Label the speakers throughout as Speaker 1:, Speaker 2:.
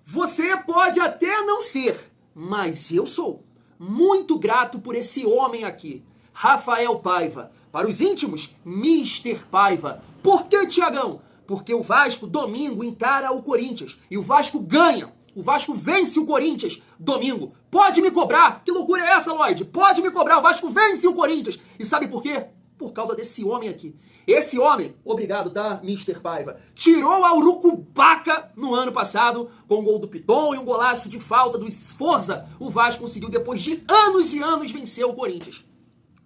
Speaker 1: Você pode até não ser, mas eu sou muito grato por esse homem aqui, Rafael Paiva. Para os íntimos, Mister Paiva. Por que, Tiagão? Porque o Vasco, domingo, encara o Corinthians. E o Vasco ganha. O Vasco vence o Corinthians domingo. Pode me cobrar. Que loucura é essa, Lloyd? Pode me cobrar. O Vasco vence o Corinthians. E sabe por quê? Por causa desse homem aqui. Esse homem, obrigado, tá, Mister Paiva, tirou a Urucubaca no ano passado com o gol do Piton e um golaço de falta do Sforza. O Vasco conseguiu, depois de anos e anos, vencer o Corinthians.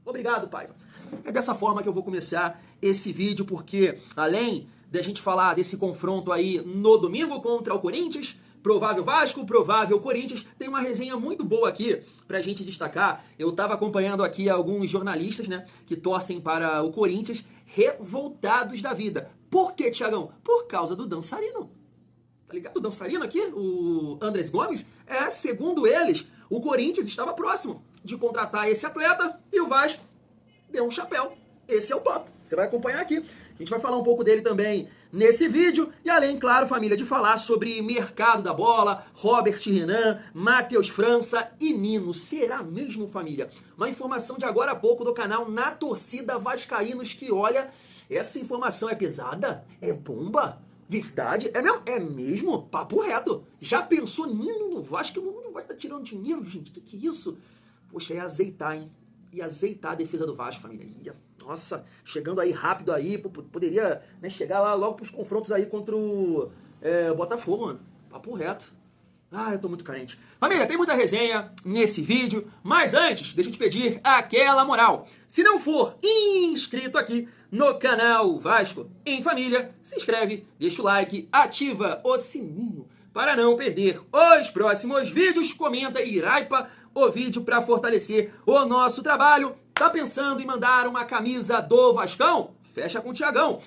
Speaker 1: Obrigado, Paiva. É dessa forma que eu vou começar esse vídeo, porque além da gente falar desse confronto aí no domingo contra o Corinthians, provável Vasco, provável Corinthians, tem uma resenha muito boa aqui pra gente destacar. Eu tava acompanhando aqui alguns jornalistas, né, que torcem para o Corinthians, revoltados da vida. Por quê, Tiagão? Por causa do dançarino. Tá ligado? O dançarino aqui, o Andrés Gomes, segundo eles, o Corinthians estava próximo de contratar esse atleta e o Vasco deu um chapéu. Esse é o papo. Você vai acompanhar aqui. A gente vai falar um pouco dele também nesse vídeo. E além, claro, família, de falar sobre mercado da bola, Robert Renan, Matheus França e Nino. Será mesmo, família? Uma informação de agora a pouco do canal Na Torcida Vascaínos que, olha, essa informação é pesada? É bomba? Verdade? É mesmo? É mesmo? Papo reto. Já pensou Nino no Vasco? Não vai estar tirando dinheiro, gente? Que é isso? Poxa, é azeitar, hein? E azeitar a defesa do Vasco, família. Nossa, chegando aí rápido aí, poderia, né, chegar lá logo pros confrontos aí contra o Botafogo, mano. Papo reto. Ah, eu tô muito carente. Família, tem muita resenha nesse vídeo, mas antes, deixa eu te pedir aquela moral. Se não for inscrito aqui no canal Vasco em Família, se inscreve, deixa o like, ativa o sininho para não perder os próximos vídeos, comenta e hypa o vídeo para fortalecer o nosso trabalho. Tá pensando em mandar uma camisa do Vascão? Fecha com o Tiagão.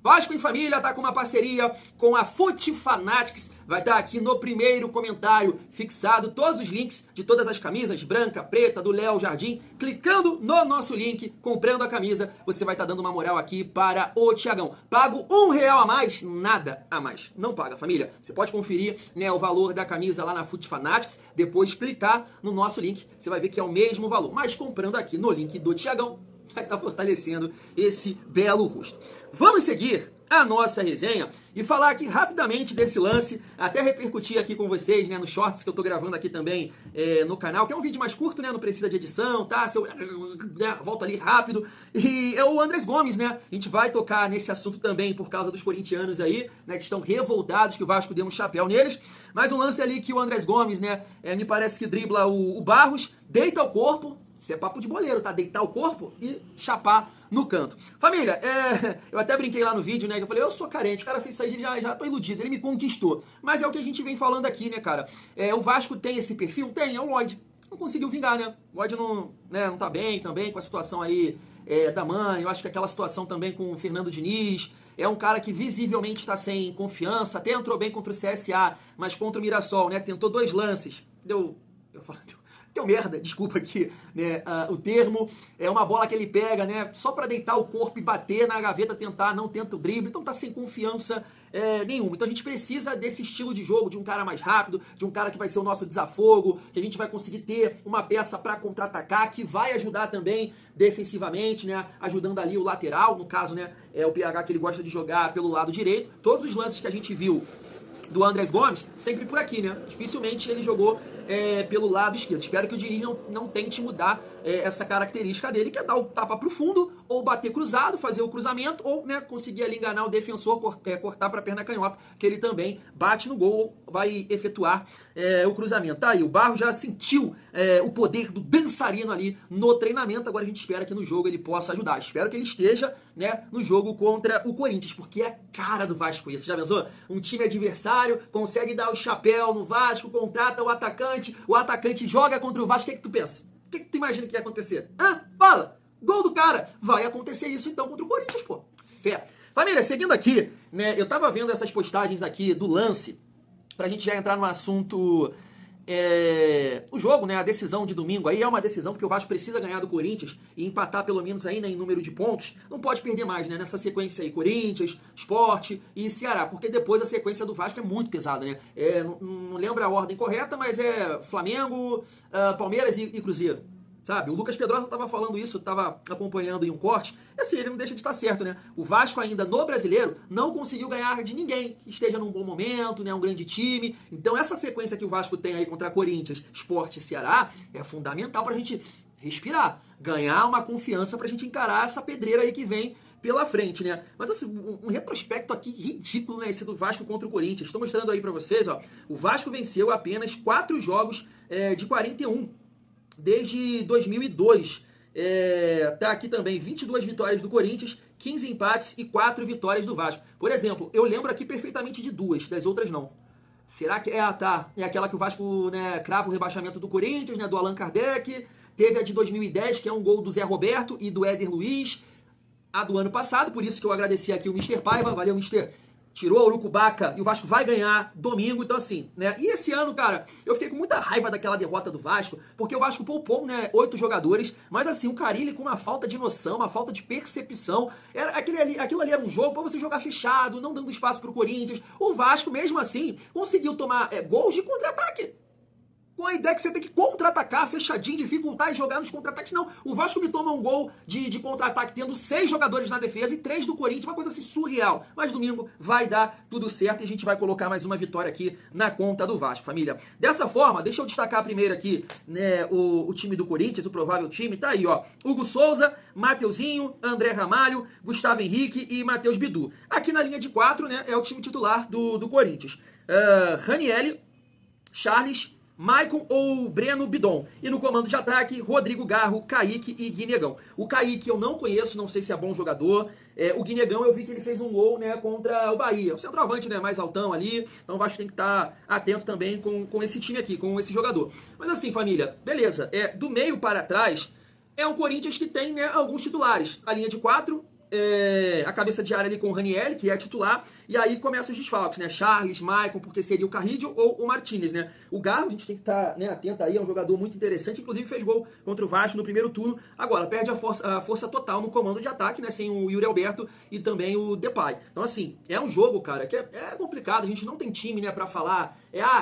Speaker 1: Vasco em Família tá com uma parceria com a Fute Fanatics. Vai estar aqui no primeiro comentário fixado todos os links de todas as camisas, branca, preta, do Léo Jardim. Clicando no nosso link, comprando a camisa, você vai estar dando uma moral aqui para o Tiagão. Pago R$1 a mais, nada a mais. Não paga, família. Você pode conferir, né, o valor da camisa lá na Fute Fanatics, depois clicar no nosso link, você vai ver que é o mesmo valor. Mas comprando aqui no link do Tiagão, vai estar fortalecendo esse belo rosto. Vamos seguir a nossa resenha e falar aqui rapidamente desse lance, até repercutir aqui com vocês, né, nos shorts que eu tô gravando aqui também no canal, que é um vídeo mais curto, né, não precisa de edição, tá? Se eu volto ali rápido. E é o Andrés Gomes, né? A gente vai tocar nesse assunto também por causa dos corintianos aí, né, que estão revoltados que o Vasco deu um chapéu neles. Mas um lance ali que o Andrés Gomes, né, me parece que dribla o Barros, deita o corpo. Isso é papo de boleiro, tá? Deitar o corpo e chapar no canto. Família, eu até brinquei lá no vídeo, né? Que eu falei, eu sou carente, o cara fez isso aí, já tô iludido, ele me conquistou. Mas é o que a gente vem falando aqui, né, cara? O Vasco tem esse perfil? Tem, é o Lloyd. Não conseguiu vingar, né? O Lloyd não tá bem também com a situação aí da mãe. Eu acho que aquela situação também com o Fernando Diniz. É um cara que visivelmente está sem confiança. Até entrou bem contra o CSA, mas contra o Mirassol, né? Tentou 2 lances. Deu merda, desculpa aqui, né, o termo. É uma bola que ele pega, né, só para deitar o corpo e bater na gaveta, não tenta o drible, então tá sem confiança nenhuma. Então a gente precisa desse estilo de jogo, de um cara mais rápido, de um cara que vai ser o nosso desafogo, que a gente vai conseguir ter uma peça para contra-atacar, que vai ajudar também defensivamente, né, ajudando ali o lateral, no caso, né, o PH que ele gosta de jogar pelo lado direito. Todos os lances que a gente viu do Andrés Gomes, sempre por aqui, né? Dificilmente ele jogou pelo lado esquerdo. Espero que o Diniz não tente mudar essa característica dele, que é dar o tapa pro fundo, ou bater cruzado, fazer o cruzamento, ou, né, conseguir ali enganar o defensor, cortar para a perna canhota, que ele também bate no gol, vai efetuar o cruzamento. Tá aí, o Barro já sentiu o poder do dançarino ali no treinamento, agora a gente espera que no jogo ele possa ajudar. Espero que ele esteja, né, no jogo contra o Corinthians, porque é a cara do Vasco isso. Já pensou? Um time adversário consegue dar o chapéu no Vasco, contrata o atacante joga contra o Vasco, o que tu pensa? O que tu imagina que ia acontecer? Fala! Gol do cara! Vai acontecer isso então contra o Corinthians, pô. Fé. Família, seguindo aqui, né, eu tava vendo essas postagens aqui do lance, pra gente já entrar num assunto o jogo, né, a decisão de domingo aí é uma decisão porque o Vasco precisa ganhar do Corinthians e empatar pelo menos aí, né, em número de pontos. Não pode perder mais, né, nessa sequência aí, Corinthians, Sport e Ceará, porque depois a sequência do Vasco é muito pesada, né? Não lembro a ordem correta, mas é Flamengo, Palmeiras e Cruzeiro. Sabe, o Lucas Pedrosa estava falando isso, estava acompanhando em um corte, e assim, ele não deixa de estar certo, né? O Vasco ainda no Brasileiro não conseguiu ganhar de ninguém que esteja num bom momento, né? Um grande time. Então essa sequência que o Vasco tem aí contra Corinthians, Sport e Ceará é fundamental para a gente respirar, ganhar uma confiança para a gente encarar essa pedreira aí que vem pela frente, né? Mas assim, um retrospecto aqui ridículo, né? Esse do Vasco contra o Corinthians. Estou mostrando aí para vocês, ó. O Vasco venceu apenas 4 jogos de 41. Desde 2002, tá aqui também 22 vitórias do Corinthians, 15 empates e 4 vitórias do Vasco. Por exemplo, eu lembro aqui perfeitamente de 2, das outras não. Será que é aquela que o Vasco, né, crava o rebaixamento do Corinthians, né, do Allan Kardec. Teve a de 2010, que é um gol do Zé Roberto e do Éder Luiz. A do ano passado, por isso que eu agradeci aqui o Mr. Paiva, valeu, Mr. Tirou a Urucubaca e o Vasco vai ganhar domingo, então assim, né? E esse ano, cara, eu fiquei com muita raiva daquela derrota do Vasco, porque o Vasco poupou, né, 8 jogadores, mas assim, o Carille com uma falta de noção, uma falta de percepção, aquilo ali era um jogo pra você jogar fechado, não dando espaço pro Corinthians. O Vasco, mesmo assim, conseguiu tomar gols de contra-ataque. Com a ideia que você tem que contra-atacar, fechadinho, dificultar e jogar nos contra-ataques. Não, o Vasco me toma um gol de contra-ataque tendo 6 jogadores na defesa e 3 do Corinthians, uma coisa assim surreal. Mas domingo vai dar tudo certo e a gente vai colocar mais uma vitória aqui na conta do Vasco, família. Dessa forma, deixa eu destacar primeiro aqui, né, o time do Corinthians, o provável time. Tá aí, ó, Hugo Souza, Mateuzinho, André Ramalho, Gustavo Henrique e Matheus Bidu. Aqui na linha de 4, né, é o time titular do Corinthians. Ranieri, Charles, Maicon ou Breno Bidon. E no comando de ataque, Rodrigo Garro, Kaique e Guinegão. O Kaique eu não conheço, não sei se é bom jogador. O Guinegão eu vi que ele fez um gol, né, contra o Bahia. O centroavante, né, mais altão ali. Então o Vasco tem que estar atento também com esse time aqui, com esse jogador. Mas assim, família, beleza. Do meio para trás, é um Corinthians que tem, né, alguns titulares. A linha de 4... a cabeça de área ali com o Ranieri, que é titular, e aí começam os desfalques, né? Charles, Maicon, porque seria o Carrillo ou o Martinez, né? O Garro, a gente tem que estar, né, atento aí, é um jogador muito interessante, inclusive fez gol contra o Vasco no primeiro turno, agora perde a força total no comando de ataque, né? Sem o Yuri Alberto e também o Depay. Então assim, é um jogo, cara, que é complicado, a gente não tem time, né, pra falar,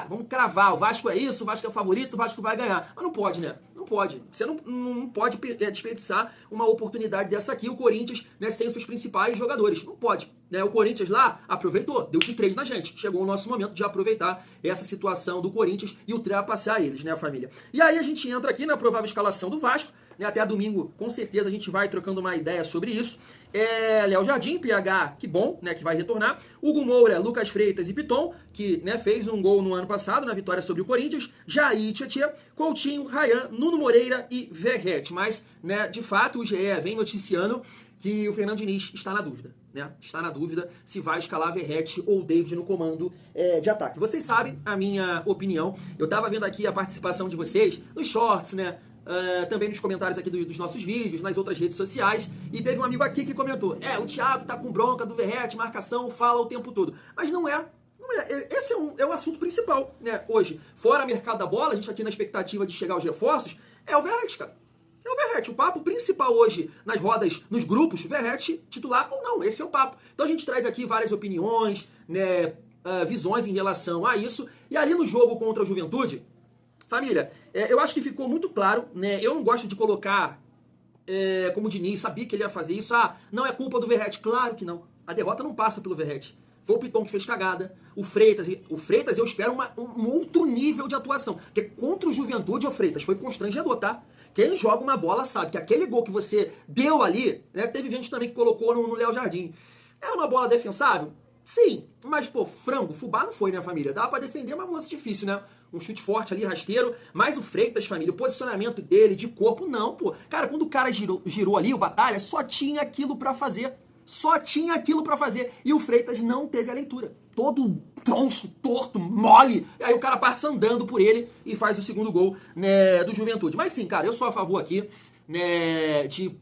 Speaker 1: vamos cravar, o Vasco é isso, o Vasco é o favorito, o Vasco vai ganhar. Mas não pode, né? Não pode. Você não pode desperdiçar uma oportunidade dessa aqui, o Corinthians, né, sem os seus principais jogadores. Não pode. Né? O Corinthians lá aproveitou, deu de 3 na gente. Chegou o nosso momento de aproveitar essa situação do Corinthians e ultrapassar eles, né, família? E aí a gente entra aqui na provável escalação do Vasco, né? Até domingo, com certeza, a gente vai trocando uma ideia sobre isso. Léo Jardim, PH, que bom, né, que vai retornar. Hugo Moura, Lucas Freitas e Piton, que, né, fez um gol no ano passado, na vitória sobre o Corinthians. Jair, Tietê, Coutinho, Rayan, Nuno Moreira e Verrete. Mas, né, de fato, o GE vem noticiando que o Fernando Diniz está na dúvida, né? Está na dúvida se vai escalar Verrete ou David no comando de ataque. Vocês sabem a minha opinião. Eu estava vendo aqui a participação de vocês nos shorts, né? Também nos comentários aqui dos nossos vídeos, nas outras redes sociais, e teve um amigo aqui que comentou, o Thiago tá com bronca do Verrete, marcação, fala o tempo todo. Mas não é. Esse é o assunto principal, né, hoje. Fora mercado da bola, a gente aqui na expectativa de chegar aos reforços, é o Verrete, cara. É o Verrete. O papo principal hoje nas rodas, nos grupos, Verrete titular ou não, esse é o papo. Então a gente traz aqui várias opiniões, né, visões em relação a isso, e ali no jogo contra a Juventude, família, eu acho que ficou muito claro, né? Eu não gosto de colocar, como o Diniz sabia que ele ia fazer isso, não é culpa do Verrete. Claro que não. A derrota não passa pelo Verrete. Foi o Piton que fez cagada, o Freitas eu espero um outro nível de atuação. Porque contra o Juventude, o Freitas foi constrangedor, tá? Quem joga uma bola sabe que aquele gol que você deu ali, né? Teve gente também que colocou no Léo Jardim. Era uma bola defensável? Sim, mas, pô, frango, fubá não foi, né, família? Dá pra defender, mas é um lance difícil, né? Um chute forte ali, rasteiro. Mas o Freitas, família, o posicionamento dele, de corpo, não, pô. Cara, quando o cara girou ali, o Batalha, só tinha aquilo pra fazer. Só tinha aquilo pra fazer. E o Freitas não teve a leitura. Todo troncho, torto, mole. E aí o cara passa andando por ele e faz o segundo gol, né, do Juventude. Mas sim, cara, eu sou a favor aqui, né, de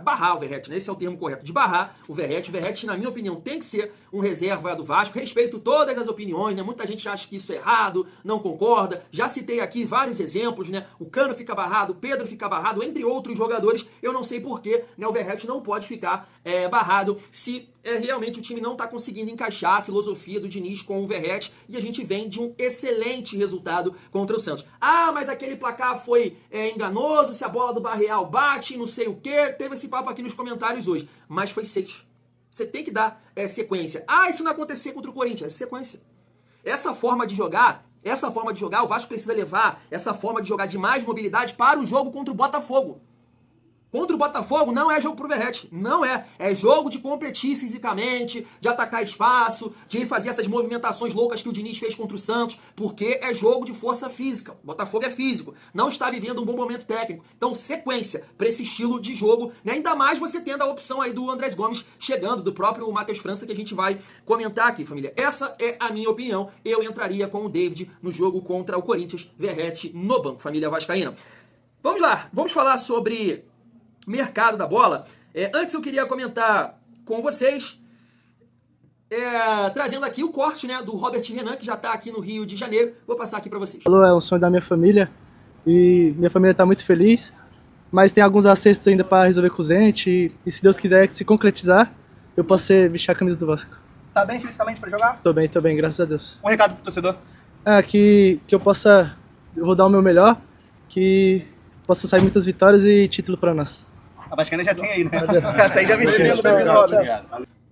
Speaker 1: barrar o Verrete, né? Esse é o termo correto, de barrar o Verrete. O Verrete, na minha opinião, tem que ser um reserva do Vasco. Respeito todas as opiniões, né? Muita gente acha que isso é errado, não concorda. Já citei aqui vários exemplos, né? O Cano fica barrado, o Pedro fica barrado, entre outros jogadores. Eu não sei porquê, né? O Verratti não pode ficar barrado se realmente o time não está conseguindo encaixar a filosofia do Diniz com o Verratti, e a gente vem de um excelente resultado contra o Santos. Ah, mas aquele placar foi enganoso, se a bola do Barreal bate, não sei o quê. Teve esse papo aqui nos comentários hoje, mas foi 6. Você tem que dar sequência. Ah, isso não acontecer contra o Corinthians. Sequência. Essa forma de jogar, o Vasco precisa levar essa forma de jogar de mais mobilidade para o jogo contra o Botafogo. Contra o Botafogo não é jogo pro Verratti, não é. É jogo de competir fisicamente, de atacar espaço, de fazer essas movimentações loucas que o Diniz fez contra o Santos, porque é jogo de força física. O Botafogo é físico, não está vivendo um bom momento técnico. Então, sequência para esse estilo de jogo, né? Ainda mais você tendo a opção aí do Andrés Gomes chegando, do próprio Matheus França, que a gente vai comentar aqui, família. Essa é a minha opinião. Eu entraria com o David no jogo contra o Corinthians, Verratti no banco, família vascaína. Vamos lá, vamos falar sobre mercado da bola. Antes eu queria comentar com vocês, trazendo aqui o corte, né, do Robert Renan, que já está aqui no Rio de Janeiro. Vou passar aqui para vocês.
Speaker 2: É um sonho da minha família e minha família está muito feliz, mas tem alguns acertos ainda para resolver com o Zente e se Deus quiser se concretizar, eu posso vestir a camisa do Vasco.
Speaker 3: Tá bem fisicamente para jogar?
Speaker 2: Tô bem, graças a Deus.
Speaker 3: Um recado pro torcedor?
Speaker 2: Que eu vou dar o meu melhor, que possa sair muitas vitórias e título para nós.
Speaker 3: A Vascaína já tem aí, né? Essa aí já vestiu.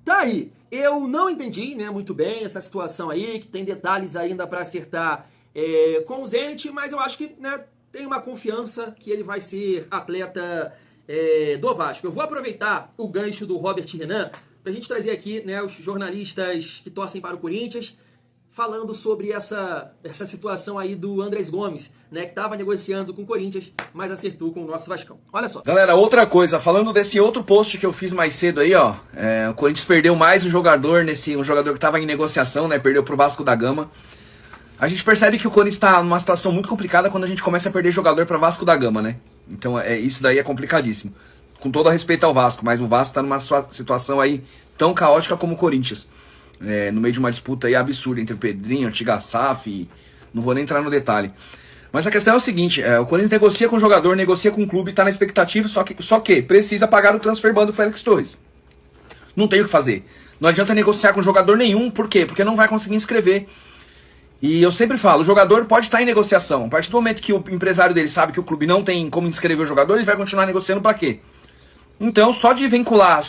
Speaker 1: Tá aí. Eu não entendi, né, muito bem essa situação aí, que tem detalhes ainda para acertar com o Zenit, mas eu acho que, né, tem uma confiança que ele vai ser atleta do Vasco. Eu vou aproveitar o gancho do Robert Renan pra gente trazer aqui, né, os jornalistas que torcem para o Corinthians, falando sobre essa situação aí do Andrés Gomes, né, que estava negociando com o Corinthians, mas acertou com o nosso Vascão. Olha só.
Speaker 4: Galera, outra coisa, falando desse outro post que eu fiz mais cedo aí, ó, o Corinthians perdeu mais um jogador que estava em negociação, né, perdeu pro Vasco da Gama. A gente percebe que o Corinthians está numa situação muito complicada quando a gente começa a perder jogador para Vasco da Gama, né? Então isso daí é complicadíssimo. Com todo respeito ao Vasco, mas o Vasco está numa situação aí tão caótica como o Corinthians. No meio de uma disputa aí absurda entre o Pedrinho, o Tigassaf, não vou nem entrar no detalhe. Mas a questão é o seguinte, o Corinthians negocia com o jogador, negocia com o clube, tá na expectativa, só que precisa pagar o transfer ban do Félix Torres. Não tem o que fazer. Não adianta negociar com jogador nenhum, por quê? Porque não vai conseguir inscrever. E eu sempre falo, o jogador pode estar em negociação. A partir do momento que o empresário dele sabe que o clube não tem como inscrever o jogador, ele vai continuar negociando pra quê? Então, só de ventilar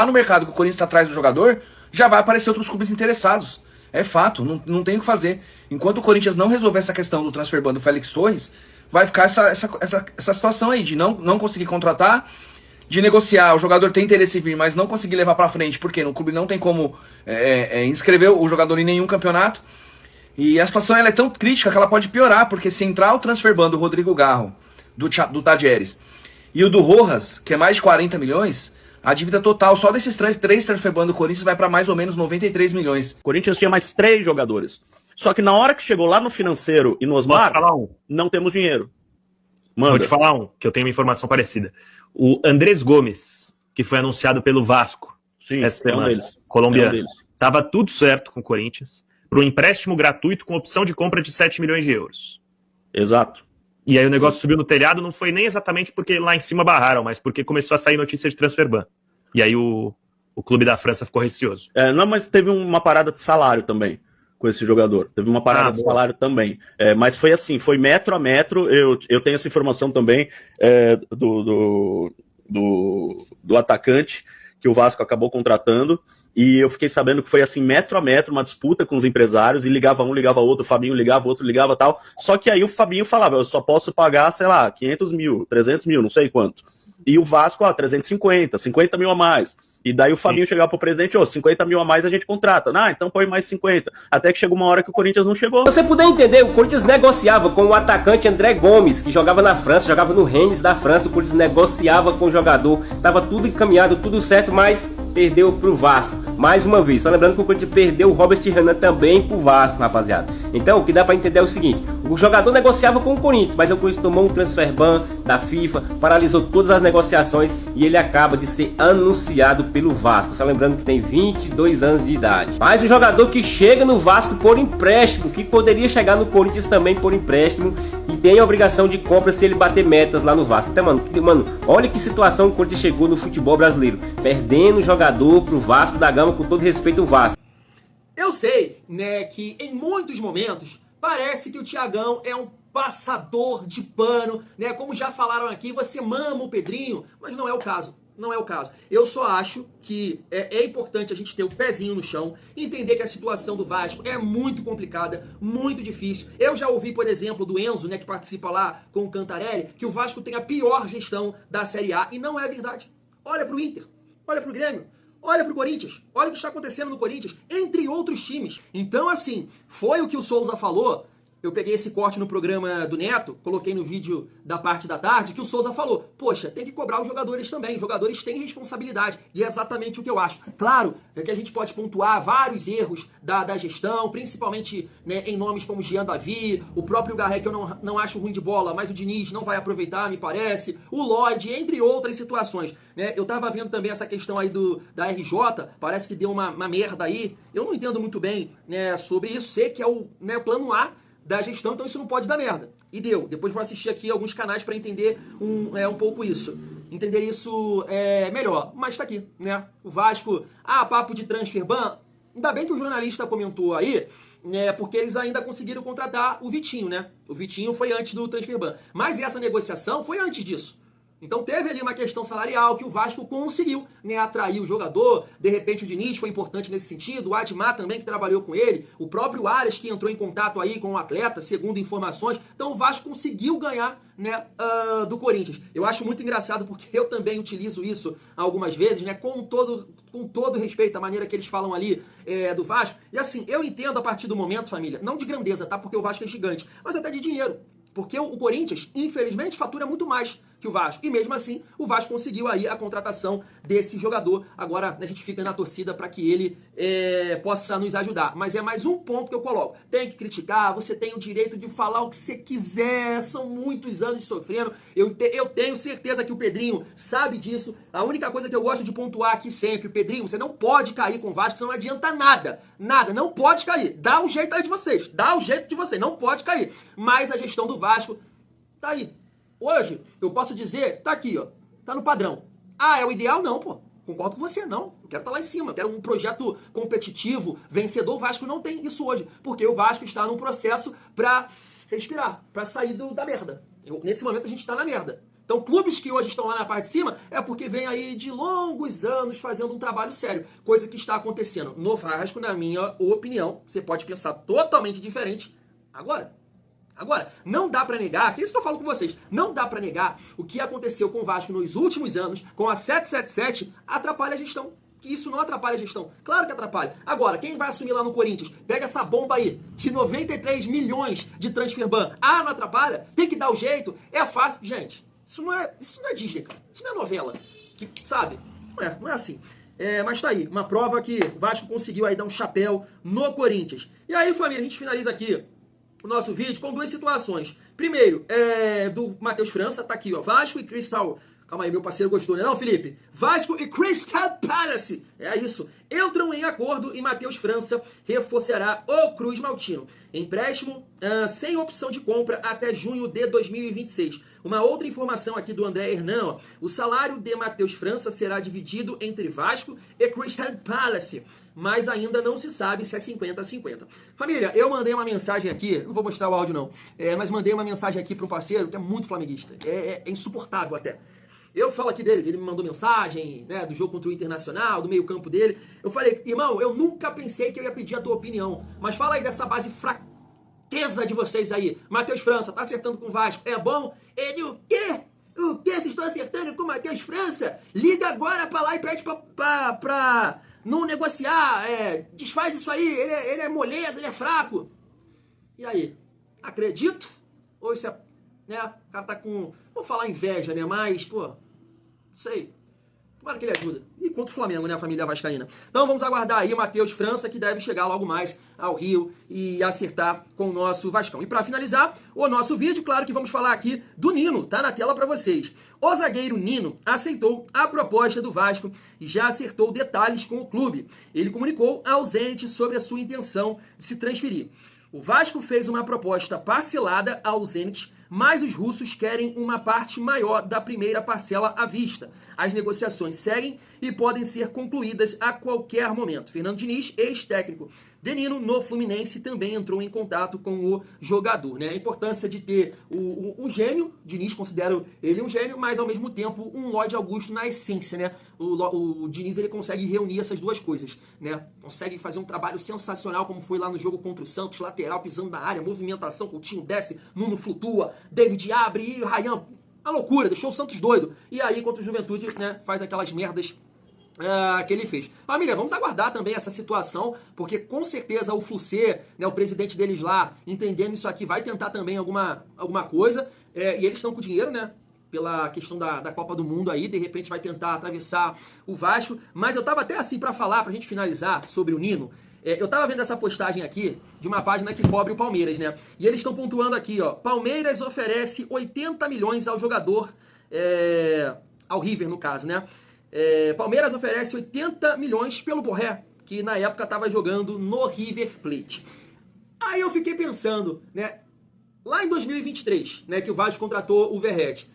Speaker 4: no mercado que o Corinthians está atrás do jogador, já vai aparecer outros clubes interessados. É fato, não tem o que fazer. Enquanto o Corinthians não resolver essa questão do transfer ban do Félix Torres, vai ficar essa situação aí de não conseguir contratar, de negociar, o jogador tem interesse em vir, mas não conseguir levar pra frente, porque no clube não tem como inscrever o jogador em nenhum campeonato. E a situação ela é tão crítica que ela pode piorar, porque se entrar o transfer ban do Rodrigo Garro, do Tadieres, e o do Rojas, que é mais de 40 milhões... A dívida total só desses três transfer ban do Corinthians vai para mais ou menos 93 milhões.
Speaker 5: O Corinthians tinha mais 3 jogadores. Só que na hora que chegou lá no financeiro e no Osmar, não temos dinheiro.
Speaker 6: Vou te falar que eu tenho uma informação parecida. O Andrés Gomes, que foi anunciado pelo Vasco, essa semana, colombiano, estava tudo certo com o Corinthians, para um empréstimo gratuito com opção de compra de 7 milhões de euros.
Speaker 5: Exato.
Speaker 6: E aí o negócio subiu no telhado, não foi nem exatamente porque lá em cima barraram, mas porque começou a sair notícia de transfer ban. E aí o clube da França ficou receoso.
Speaker 5: Não, mas teve uma parada de salário também com esse jogador. Teve uma parada de salário também. Mas foi assim, foi metro a metro. Eu tenho essa informação também do atacante que o Vasco acabou contratando. E eu fiquei sabendo que foi assim, metro a metro, uma disputa com os empresários, e ligava um, ligava outro, o Fabinho ligava, o outro ligava tal. Só que aí o Fabinho falava, eu só posso pagar, sei lá, 500 mil, 300 mil, não sei quanto. E o Vasco, 350, 50 mil a mais. E daí o Fabinho chegava pro presidente, 50 mil a mais a gente contrata. Então põe mais 50. Até que chegou uma hora que o Corinthians não chegou.
Speaker 7: Pra você puder entender, o Corinthians negociava com o atacante André Gomes, que jogava na França, jogava no Rennes da França. O Corinthians negociava com o jogador, tava tudo encaminhado, tudo certo, mas perdeu pro Vasco. Mais uma vez, só lembrando que o Corinthians perdeu o Robert Renan também pro Vasco, rapaziada. Então, o que dá pra entender é o seguinte: o jogador negociava com o Corinthians, mas o Corinthians tomou um transfer ban da FIFA, paralisou todas as negociações e ele acaba de ser anunciado pelo Vasco. Só lembrando que tem 22 anos de idade. Mas o jogador que chega no Vasco por empréstimo, que poderia chegar no Corinthians também por empréstimo, e tem a obrigação de compra se ele bater metas lá no Vasco. Então, mano, olha que situação o Corinthians chegou no futebol brasileiro, perdendo jogador pro Vasco da Gama, com todo respeito ao Vasco.
Speaker 1: Eu sei, né, que em muitos momentos parece que o Thiagão é um passador de pano, né? Como já falaram aqui, você mama o Pedrinho, mas não é o caso. Não é o caso. Eu só acho que é importante a gente ter o pezinho no chão, entender que a situação do Vasco é muito complicada, muito difícil. Eu já ouvi, por exemplo, do Enzo, né, que participa lá com o Cantarelli, que o Vasco tem a pior gestão da Série A, e não é verdade. Olha pro Inter, olha pro Grêmio, olha pro Corinthians, olha o que está acontecendo no Corinthians, entre outros times. Então, assim, foi o que o Souza falou. Eu peguei esse corte no programa do Neto, coloquei no vídeo da parte da tarde, que o Souza falou, poxa, tem que cobrar os jogadores também, os jogadores têm responsabilidade, e é exatamente o que eu acho. Claro, é que a gente pode pontuar vários erros da gestão, principalmente, né, em nomes como Jean Davi, o próprio Garré, que eu não acho ruim de bola, mas o Diniz não vai aproveitar, me parece, o Lloyd, entre outras situações. Né? Eu tava vendo também essa questão aí da RJ, parece que deu uma merda aí, eu não entendo muito bem, né, sobre isso, sei que é o, né, plano A da gestão, então isso não pode dar merda. E deu. Depois vou assistir aqui alguns canais para entender um pouco isso. Entender isso melhor. Mas tá aqui, né? O Vasco, papo de transfer ban. Ainda bem que o jornalista comentou aí, né? Porque eles ainda conseguiram contratar o Vitinho, né? O Vitinho foi antes do transfer ban. Mas essa negociação foi antes disso. Então teve ali uma questão salarial que o Vasco conseguiu, né, atrair o jogador. De repente o Diniz foi importante nesse sentido, o Admar também, que trabalhou com ele, o próprio Arias, que entrou em contato aí com o atleta, segundo informações. Então o Vasco conseguiu ganhar, né, do Corinthians. Eu acho muito engraçado porque eu também utilizo isso algumas vezes, né, com todo respeito à maneira que eles falam ali do Vasco. E assim, eu entendo a partir do momento, família, não de grandeza, tá? Porque o Vasco é gigante, mas até de dinheiro. Porque o Corinthians, infelizmente, fatura muito mais que o Vasco. E mesmo assim, o Vasco conseguiu aí a contratação desse jogador. Agora, a gente fica na torcida para que ele possa nos ajudar. Mas é mais um ponto que eu coloco. Tem que criticar, você tem o direito de falar o que você quiser. São muitos anos sofrendo. Eu tenho certeza que o Pedrinho sabe disso. A única coisa que eu gosto de pontuar aqui sempre, Pedrinho, você não pode cair com o Vasco, senão não adianta nada. Nada, não pode cair. Dá o jeito aí de vocês. Dá o jeito de vocês, não pode cair. Mas a gestão do Vasco tá aí. Hoje, eu posso dizer, tá aqui, ó, tá no padrão. É o ideal? Não, pô. Concordo com você, não. Eu quero estar lá em cima, eu quero um projeto competitivo, vencedor. O Vasco não tem isso hoje, porque o Vasco está num processo pra respirar, pra sair da merda. Nesse momento a gente tá na merda. Então, clubes que hoje estão lá na parte de cima é porque vem aí de longos anos fazendo um trabalho sério. Coisa que está acontecendo no Vasco, na minha opinião. Você pode pensar totalmente diferente agora. Agora, não dá pra negar, que é isso que eu falo com vocês, não dá pra negar o que aconteceu com o Vasco nos últimos anos, com a 777, atrapalha a gestão. Que isso não atrapalha a gestão. Claro que atrapalha. Agora, quem vai assumir lá no Corinthians? Pega essa bomba aí, de 93 milhões de transfer ban. Não atrapalha? Tem que dar o jeito? É fácil. Gente, isso não é Disney, cara. Isso não é novela. Que, sabe? Não é assim. Mas tá aí, uma prova que o Vasco conseguiu aí dar um chapéu no Corinthians. E aí, família, a gente finaliza aqui o nosso vídeo com duas situações. Primeiro, do Matheus França, tá aqui, ó. Vasco e Crystal... Calma aí, meu parceiro gostou, né não, Felipe? Vasco e Crystal Palace, é isso, entram em acordo e Matheus França reforçará o Cruz Maltino. Empréstimo sem opção de compra até junho de 2026. Uma outra informação aqui do André Hernan, ó. O salário de Matheus França será dividido entre Vasco e Crystal Palace, mas ainda não se sabe se é 50-50. Família, eu mandei uma mensagem aqui, não vou mostrar o áudio não, mas mandei uma mensagem aqui para um parceiro que é muito flamenguista, é insuportável até. Eu falo aqui dele, ele me mandou mensagem, né, do jogo contra o Internacional, do meio campo dele. Eu falei, irmão, eu nunca pensei que eu ia pedir a tua opinião, mas fala aí dessa base fraqueza de vocês aí. Matheus França, tá acertando com o Vasco, é bom? Ele o quê? O quê? Vocês estão acertando com o Matheus França? Liga agora pra lá e pede pra não negociar, desfaz isso aí, ele é moleza, ele é fraco. E aí, acredito? Ou isso é, né, o cara tá com, vou falar inveja, né, mas, pô, não sei. Tomara que ele ajuda. E contra o Flamengo, né, a família vascaína. Então vamos aguardar aí o Matheus França, que deve chegar logo mais ao Rio e acertar com o nosso Vascão. E para finalizar o nosso vídeo, claro que vamos falar aqui do Nino, tá na tela para vocês. O zagueiro Nino aceitou a proposta do Vasco e já acertou detalhes com o clube. Ele comunicou ausente sobre a sua intenção de se transferir. O Vasco fez uma proposta parcelada ao Zenit, mas os russos querem uma parte maior da primeira parcela à vista. As negociações seguem e podem ser concluídas a qualquer momento. Fernando Diniz, ex-técnico de Nino no Fluminense, também entrou em contato com o jogador, né? A importância de ter um gênio, Diniz considera ele um gênio, mas ao mesmo tempo um Lorde Augusto na essência, né? O Diniz, ele consegue reunir essas duas coisas, né? Consegue fazer um trabalho sensacional, como foi lá no jogo contra o Santos, lateral, pisando na área, movimentação, Coutinho desce, Nuno flutua, David abre e Ryan, a loucura, deixou o Santos doido. E aí, contra o Juventude, né, faz aquelas merdas que ele fez. Família, vamos aguardar também essa situação, porque com certeza o Flucê, né, o presidente deles lá, entendendo isso aqui, vai tentar também alguma coisa, e eles estão com dinheiro, né, pela questão da Copa do Mundo aí, de repente vai tentar atravessar o Vasco, mas eu tava até assim pra falar, pra gente finalizar sobre o Nino. Eu tava vendo essa postagem aqui de uma página que cobre o Palmeiras, né? E eles estão pontuando aqui, ó. Palmeiras oferece 80 milhões ao jogador, ao River, no caso, né? Palmeiras oferece 80 milhões pelo Borré, que na época tava jogando no River Plate. Aí eu fiquei pensando, né? Lá em 2023, né, que o Vasco contratou o Verratti.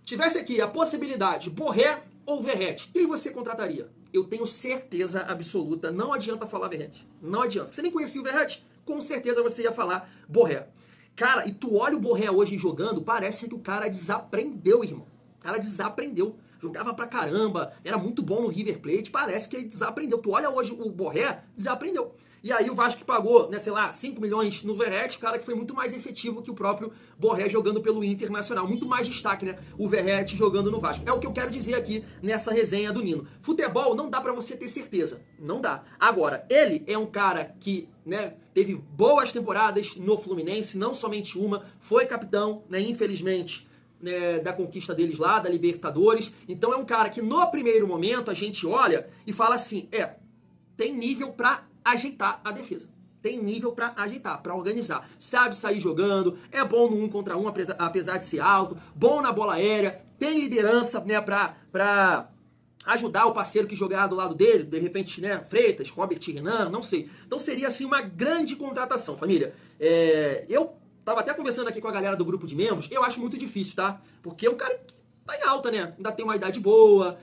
Speaker 1: Tivesse aqui a possibilidade, Borré ou Verratti, quem você contrataria? Eu tenho certeza absoluta, não adianta falar Verratti. Não adianta. Você nem conhecia o Verratti? Com certeza você ia falar Borré. Cara, e tu olha o Borré hoje jogando, parece que o cara desaprendeu, irmão. O cara desaprendeu. Jogava pra caramba, era muito bom no River Plate, parece que ele desaprendeu. Tu olha hoje o Borré, desaprendeu. E aí o Vasco que pagou, né, sei lá, 5 milhões no Verratti, cara que foi muito mais efetivo que o próprio Borré jogando pelo Internacional. Muito mais destaque, né, o Verratti jogando no Vasco. É o que eu quero dizer aqui nessa resenha do Nino. Futebol não dá pra você ter certeza, não dá. Agora, ele é um cara que, né, teve boas temporadas no Fluminense, não somente uma, foi capitão, né, infelizmente, né, da conquista deles lá, da Libertadores. Então é um cara que no primeiro momento a gente olha e fala assim, tem nível pra ajeitar a defesa. Tem nível pra ajeitar, pra organizar. Sabe sair jogando, é bom no 1 contra 1, apesar de ser alto, bom na bola aérea, tem liderança, né, pra ajudar o parceiro que jogar do lado dele, de repente, né, Freitas, Robert Renan, não sei. Então seria, assim, uma grande contratação, família. Eu tava até conversando aqui com a galera do grupo de membros, eu acho muito difícil, tá? Porque é um cara que tá em alta, né? Ainda tem uma idade boa,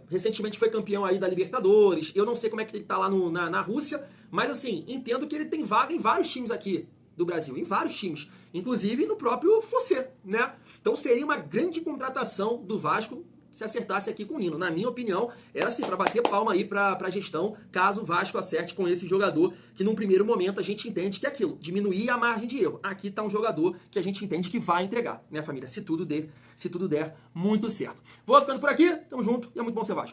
Speaker 1: recentemente foi campeão aí da Libertadores, eu não sei como é que ele tá lá na Rússia, mas assim, entendo que ele tem vaga em vários times aqui do Brasil, em vários times, inclusive no próprio Flucê, né? Então seria uma grande contratação do Vasco se acertasse aqui com o Nino. Na minha opinião, era assim, para bater palma aí pra gestão, caso o Vasco acerte com esse jogador, que num primeiro momento a gente entende que é aquilo, diminuir a margem de erro. Aqui tá um jogador que a gente entende que vai entregar, né, família? Se tudo der muito certo. Vou ficando por aqui, tamo junto e é muito bom ser Vasco.